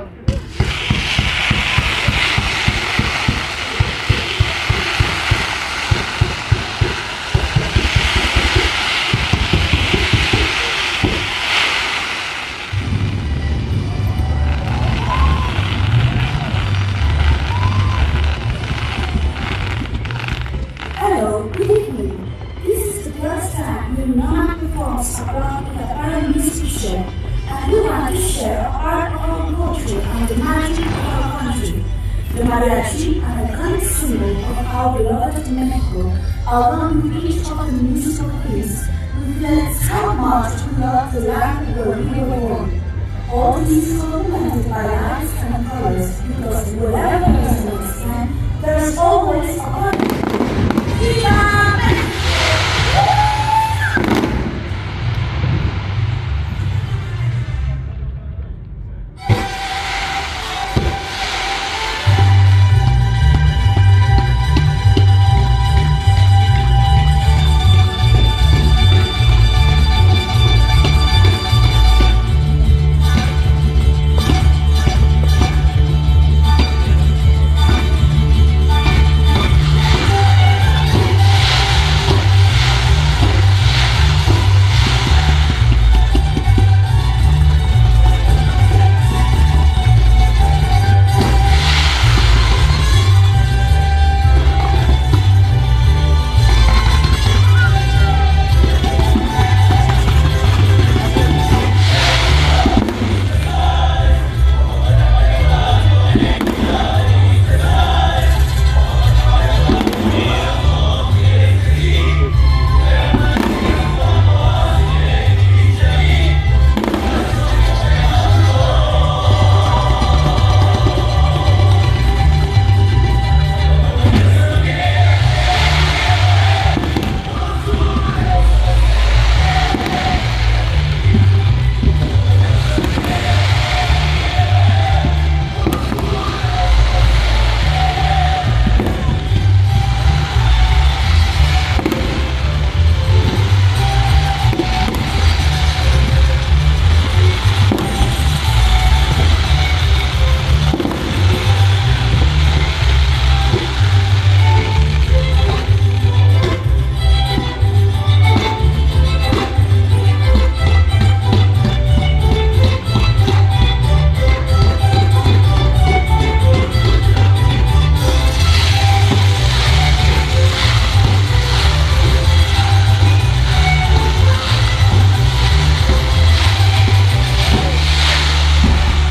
Hello, good evening. This is the first time we not performs abroad in the Arab music show, and we want to share a part of our culture and the magic of our country. The mariachi are the iconic symbol of our beloved Mexico, along with each of the musical themes, reflects how much we love the land where we were born. All these are complemented by lights and colors, because wherever there is an there is always a party. Viva!